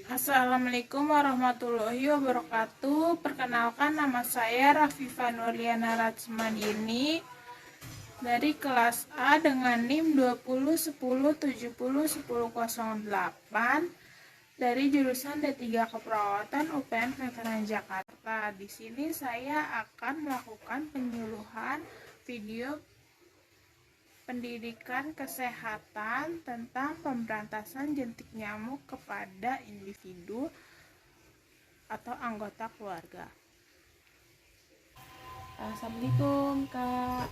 Assalamualaikum warahmatullahi wabarakatuh. Perkenalkan, nama saya Rafifa Nurliana Rajmanini dari kelas A dengan NIM 2010701008 dari jurusan D3 Keperawatan UPN Veteran Jakarta. Di sini saya akan melakukan penyuluhan video pendidikan kesehatan tentang pemberantasan jentik nyamuk kepada individu atau anggota keluarga. Assalamualaikum Kak.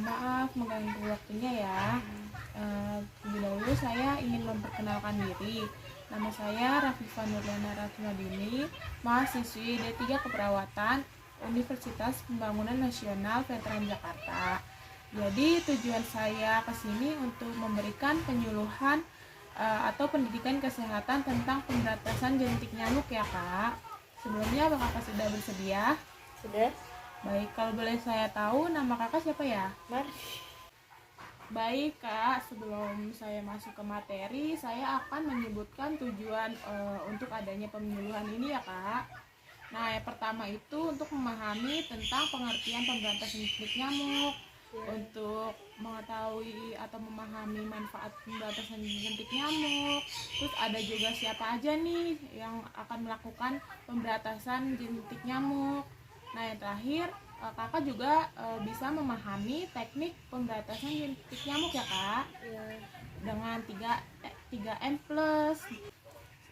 Maaf mengganggu waktunya ya. Terlebih dahulu saya ingin memperkenalkan diri. Nama saya Rafifa Nurliana Rajmadini, mahasiswi D3 Keperawatan Universitas Pembangunan Nasional Veteran Jakarta. Jadi tujuan saya ke sini untuk memberikan penyuluhan atau pendidikan kesehatan tentang pemberantasan jentik nyamuk ya Kak. Sebelumnya apakah Kakak sudah bersedia? Sudah. Baik, kalau boleh saya tahu nama Kakak siapa ya? Baik Kak, sebelum saya masuk ke materi, saya akan menyebutkan tujuan untuk adanya penyuluhan ini ya Kak. Nah, yang pertama itu untuk memahami tentang pengertian pemberantasan jentik nyamuk. Untuk mengetahui atau memahami manfaat pemberantasan jentik nyamuk. Terus ada juga siapa aja nih yang akan melakukan pemberantasan jentik nyamuk. Nah, yang terakhir Kakak juga bisa memahami teknik pemberantasan jentik nyamuk ya Kak. Dengan 3M+.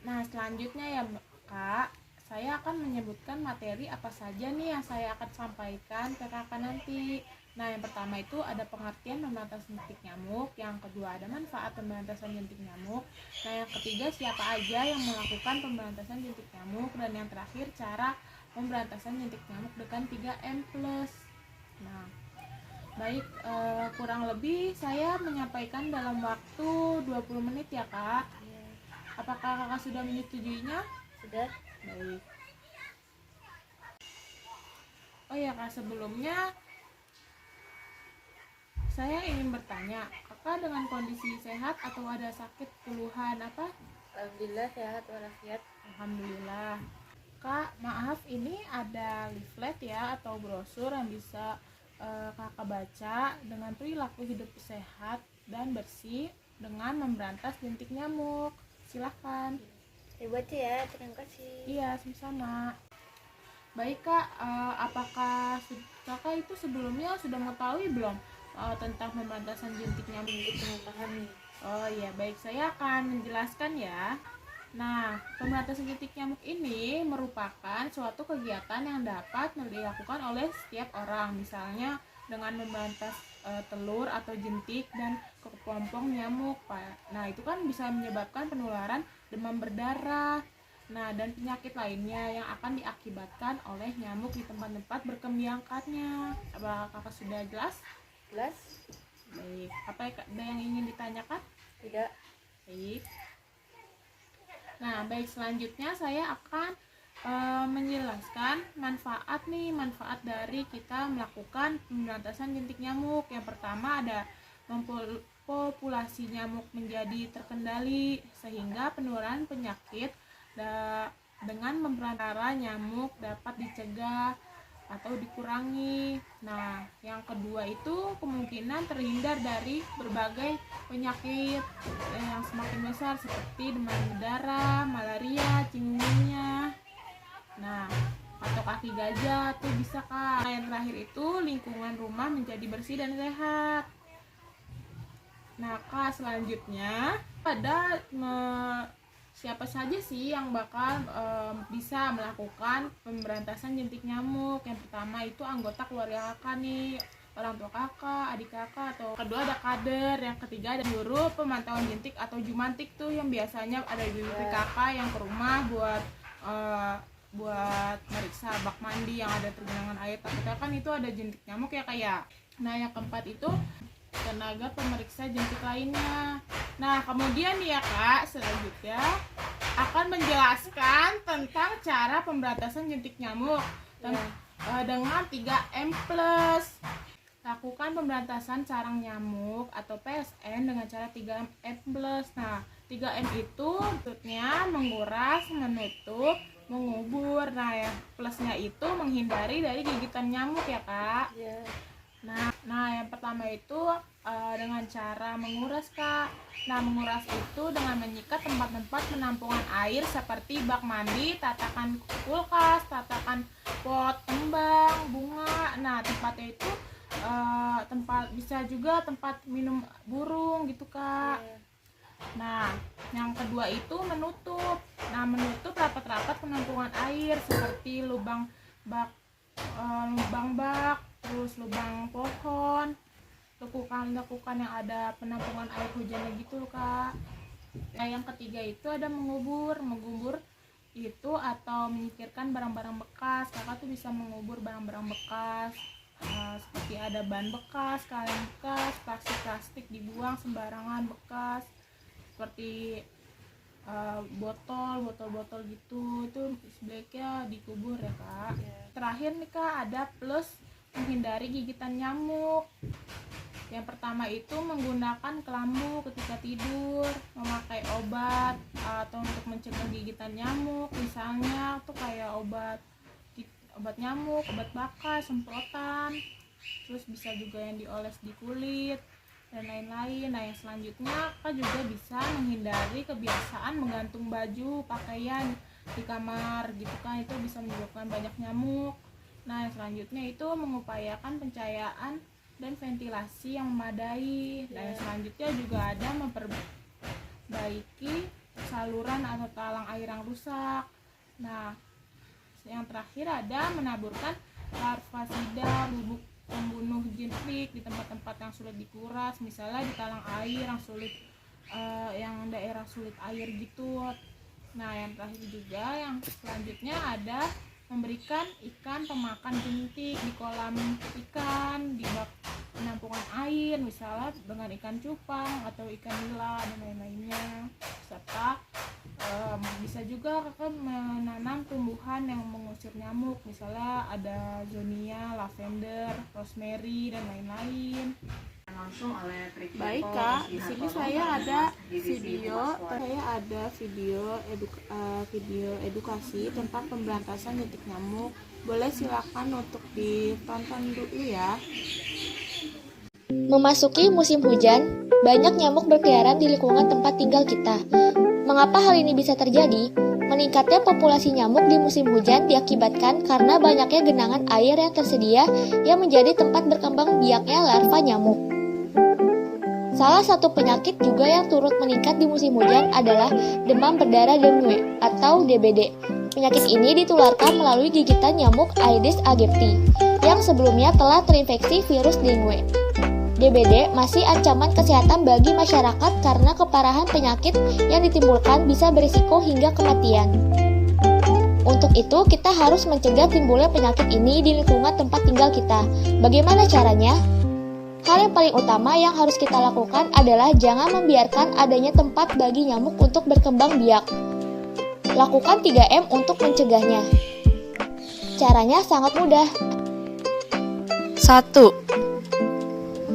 Nah, selanjutnya ya Kak, saya akan menyebutkan materi apa saja nih yang saya akan sampaikan ke Kakak nanti. Nah, yang pertama itu ada pengertian pemberantasan jentik nyamuk, yang kedua ada manfaat pemberantasan jentik nyamuk, nah yang ketiga siapa aja yang melakukan pemberantasan jentik nyamuk, dan yang terakhir cara pemberantasan jentik nyamuk dengan 3M+. Nah, baik, kurang lebih saya menyampaikan dalam waktu 20 menit ya Kak. Apakah Kakak sudah menyetujuinya? Sudah. Baik. Oh ya Kak, sebelumnya saya ingin bertanya, Kakak dengan kondisi sehat atau ada sakit keluhan apa? Alhamdulillah sehat walafiat. Alhamdulillah. Kak, maaf, ini ada leaflet ya atau brosur yang bisa Kakak baca dengan perilaku hidup sehat dan bersih dengan memberantas jentik nyamuk. Silahkan. Baca ya, terima kasih. Iya, sama-sama. Baik Kak, apakah Kakak itu sebelumnya sudah mengetahui belum tentang pemberantasan jentik nyamuk? Pahami. Oh iya, baik, saya akan menjelaskan ya. Nah, pemberantasan jentik nyamuk ini merupakan suatu kegiatan yang dapat dilakukan oleh setiap orang, misalnya dengan memberantas telur atau jentik dan kepompong nyamuk. Nah, itu kan bisa menyebabkan penularan demam berdarah. Nah, dan penyakit lainnya yang akan diakibatkan oleh nyamuk di tempat-tempat berkembangkannya. Apa Kakak sudah jelas? Jelas? Baik, apa ada yang ingin ditanyakan? Tidak. Baik. Nah, baik, selanjutnya saya akan menjelaskan manfaat dari kita melakukan pemberantasan jentik nyamuk. Yang pertama ada populasi nyamuk menjadi terkendali sehingga penularan penyakit dengan memperantara nyamuk dapat dicegah atau dikurangi. Nah, yang kedua itu kemungkinan terhindar dari berbagai penyakit yang semakin besar seperti demam berdarah, malaria, chikungunya, nah, atau kaki gajah tuh bisa Kak. Nah, yang terakhir itu lingkungan rumah menjadi bersih dan sehat. Nah Kak, selanjutnya ada siapa saja sih yang bakal bisa melakukan pemberantasan jentik nyamuk. Yang pertama itu anggota keluarga Kakak nih, orang tua Kakak, adik Kakak, atau kedua ada kader, yang ketiga ada guru pemantauan jentik atau jumantik tuh yang biasanya ada di Kakak yang ke rumah buat meriksa bak mandi yang ada tergenangan air, takutnya kan itu ada jentik nyamuk ya kayak. Nah, yang keempat itu tenaga pemeriksa jentik lainnya. Nah, kemudian ya Kak, selanjutnya akan menjelaskan tentang cara pemberantasan jentik nyamuk dengan 3M+. Lakukan pemberantasan sarang nyamuk atau PSN dengan cara 3M+. Nah, 3M itu maksudnya minusnya menguras, menutup, mengubur. Nah, yang plusnya itu menghindari dari gigitan nyamuk ya, Kak. Ya. Nah, yang pertama itu dengan cara menguras, Kak. Nah, menguras itu dengan menyikat tempat-tempat penampungan air seperti bak mandi, tatakan kulkas, tatakan pot kembang, bunga. Nah, tempatnya itu tempat bisa juga tempat minum burung gitu, Kak. Ya. Nah, yang kedua itu menutup. Nah, menutup rapat-rapat penampungan air seperti lubang bak, terus lubang pohon, lekukan-lekukan yang ada penampungan air hujannya gitu, Kak. Nah, yang ketiga itu ada mengubur. Mengubur itu atau menyingkirkan barang-barang bekas. Kakak tuh bisa mengubur barang-barang bekas, seperti ada ban bekas, kaleng bekas, plastik dibuang sembarangan bekas, seperti botol gitu, itu sebaiknya dikubur ya, Kak. Terakhir nih, Kak, ada plus menghindari gigitan nyamuk. Yang pertama itu menggunakan kelambu ketika tidur, memakai obat atau untuk mencegah gigitan nyamuk, misalnya tuh kayak obat nyamuk, obat bakas, semprotan, terus bisa juga yang dioles di kulit dan lain-lain. Nah, yang selanjutnya Kak juga bisa menghindari kebiasaan menggantung baju, pakaian di kamar gitu kan, itu bisa menyebabkan banyak nyamuk. Nah, yang selanjutnya itu mengupayakan pencahayaan dan ventilasi yang memadai. Nah, yang selanjutnya juga ada memperbaiki saluran atau talang air yang rusak. Nah, yang terakhir ada menaburkan larvasida, bubuk pembunuh jentik di tempat-tempat yang sulit dikuras, misalnya di talang air yang sulit, yang daerah sulit air gitu. Nah, yang terakhir juga yang selanjutnya ada memberikan ikan pemakan jentik di kolam ikan, di bak penampungan air, misalnya dengan ikan cupang atau ikan nila dan lain-lainnya. Serta bisa juga Kakak menanam tumbuhan yang mengusir nyamuk, misalnya ada zonia, lavender, rosemary dan lain-lain. Baik, Kak, di sini saya ada video edukasi tentang pemberantasan jentik nyamuk. Boleh silakan untuk ditonton dulu ya. Memasuki musim hujan, banyak nyamuk berkeliaran di lingkungan tempat tinggal kita. Mengapa hal ini bisa terjadi? Meningkatnya populasi nyamuk di musim hujan diakibatkan karena banyaknya genangan air yang tersedia yang menjadi tempat berkembang biaknya larva nyamuk. Salah satu penyakit juga yang turut meningkat di musim hujan adalah demam berdarah dengue atau DBD. Penyakit ini ditularkan melalui gigitan nyamuk Aedes aegypti yang sebelumnya telah terinfeksi virus dengue. DBD masih ancaman kesehatan bagi masyarakat karena keparahan penyakit yang ditimbulkan bisa berisiko hingga kematian. Untuk itu, kita harus mencegah timbulnya penyakit ini di lingkungan tempat tinggal kita. Bagaimana caranya? Hal yang paling utama yang harus kita lakukan adalah jangan membiarkan adanya tempat bagi nyamuk untuk berkembang biak. Lakukan 3M untuk mencegahnya. Caranya sangat mudah. 1.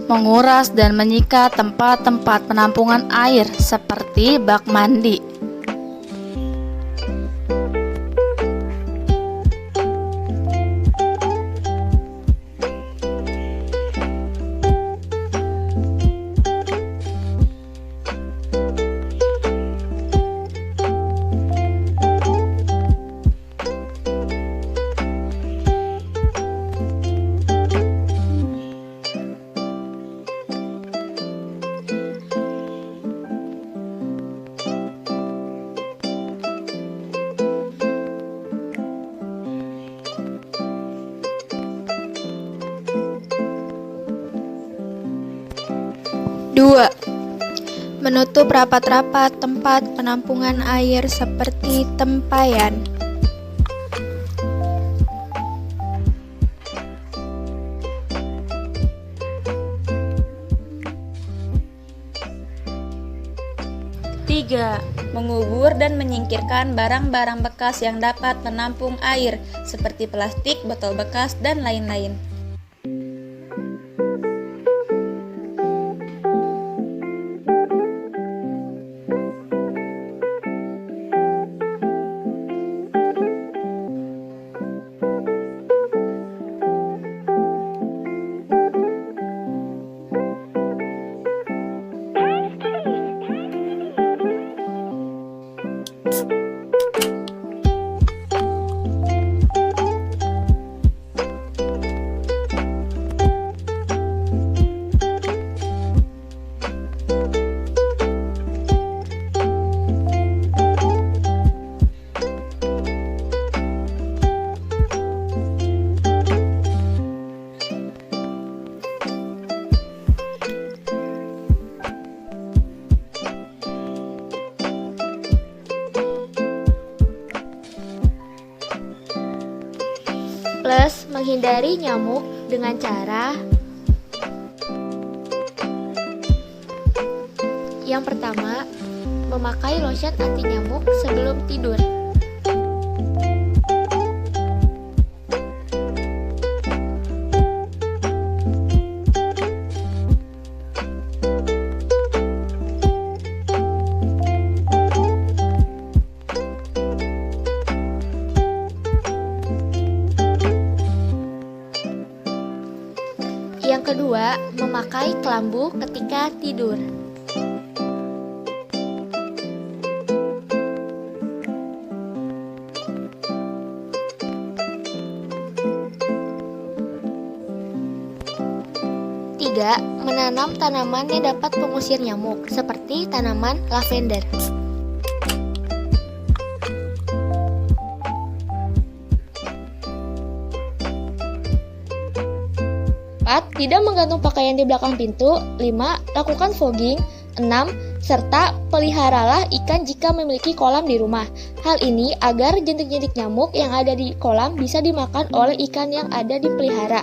Menguras dan menyikat tempat-tempat penampungan air seperti bak mandi. 2. Menutup rapat-rapat tempat penampungan air seperti tempayan. 3. Mengubur dan menyingkirkan barang-barang bekas yang dapat menampung air seperti plastik, botol bekas, dan lain-lain. menghindari nyamuk dengan cara yang pertama, memakai lotion anti nyamuk sebelum tidur. Yang kedua, memakai kelambu ketika tidur. Tiga, menanam tanaman yang dapat pengusir nyamuk, seperti tanaman lavender. 4. Tidak menggantung pakaian di belakang pintu. 5. Lakukan fogging. 6. Serta peliharalah ikan jika memiliki kolam di rumah. Hal ini agar jentik-jentik nyamuk yang ada di kolam bisa dimakan oleh ikan yang ada dipelihara.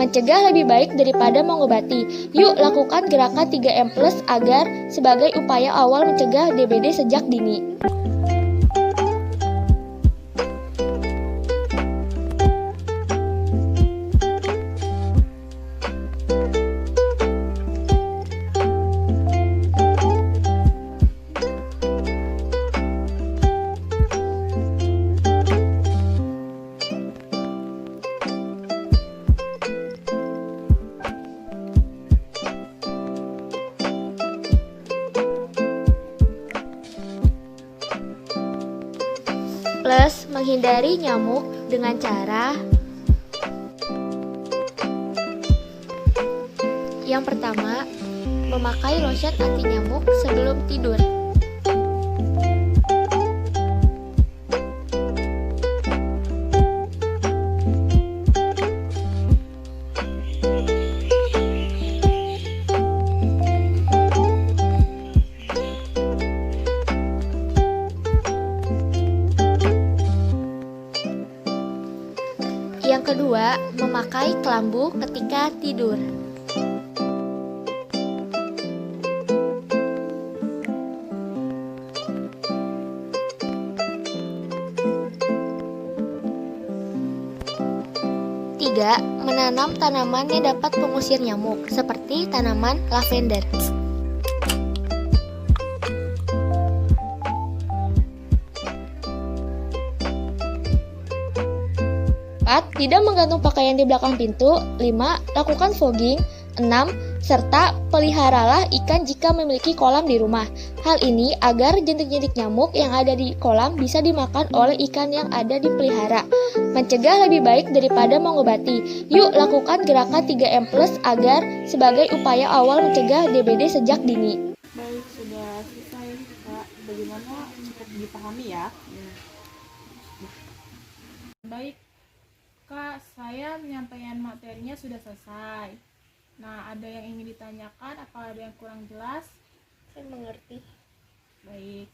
Mencegah lebih baik daripada mengobati. Yuk lakukan gerakan 3M+ agar sebagai upaya awal mencegah DBD sejak dini. Plus, menghindari nyamuk dengan cara yang pertama, memakai lotion anti nyamuk sebelum tidur. Yang kedua, memakai kelambu ketika tidur. Tiga, menanam tanaman yang dapat pengusir nyamuk, seperti tanaman lavender. 4. Tidak menggantung pakaian di belakang pintu. 5. Lakukan fogging. 6. Serta peliharalah ikan jika memiliki kolam di rumah. Hal ini agar jentik-jentik nyamuk yang ada di kolam bisa dimakan oleh ikan yang ada dipelihara. Mencegah lebih baik daripada mengobati. Yuk lakukan gerakan 3M+ agar sebagai upaya awal mencegah DBD sejak dini. Baik, sudah selesai Kak. Bagaimana cukup dipahami ya? Baik Kak, saya menyampaikan materinya sudah selesai. Nah, ada yang ingin ditanyakan? Apa ada yang kurang jelas? Saya mengerti. Baik.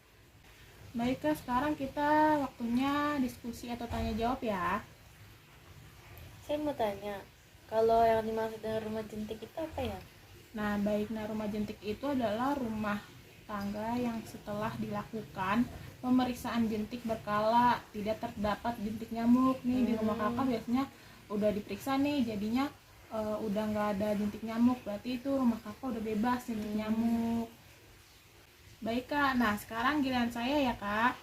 Baik Kak, sekarang kita waktunya diskusi atau tanya jawab ya. Saya mau tanya, kalau yang dimaksud dengan rumah jentik itu apa ya? Nah, baik. Nah, rumah jentik itu adalah rumah tangga yang setelah dilakukan pemeriksaan jentik berkala tidak terdapat jentik nyamuk nih. Di rumah kakak biasanya udah diperiksa nih, jadinya udah nggak ada jentik nyamuk, berarti itu rumah kakak udah bebas jentik nyamuk. Baik Kak, nah sekarang giliran saya ya Kak,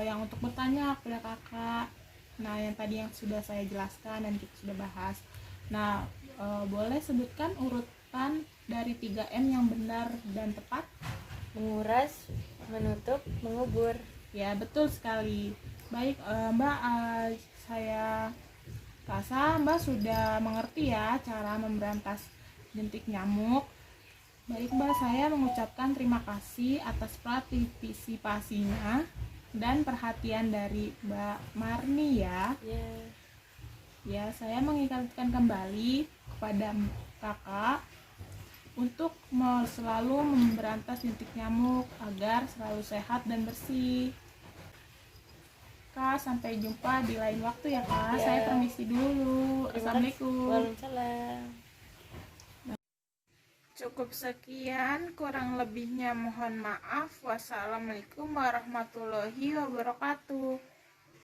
yang untuk bertanya kepada kakak. Nah, yang tadi yang sudah saya jelaskan dan kita sudah bahas. Nah, boleh sebutkan urutan dari 3M yang benar dan tepat? Menguras, menutup, mengubur. Ya, betul sekali. Baik Mbak, saya rasa Mbak sudah mengerti ya cara memberantas jentik nyamuk. Baik Mbak, saya mengucapkan terima kasih atas partisipasinya dan perhatian dari Mbak Marni ya. Ya, saya mengingatkan kembali kepada kakak untuk selalu memberantas jentik nyamuk agar selalu sehat dan bersih. Kak, sampai jumpa di lain waktu ya Kak. Ya. Saya permisi dulu. Terima kasih. Assalamualaikum. Waalaikumsalam. Cukup sekian, kurang lebihnya mohon maaf. Wassalamualaikum warahmatullahi wabarakatuh.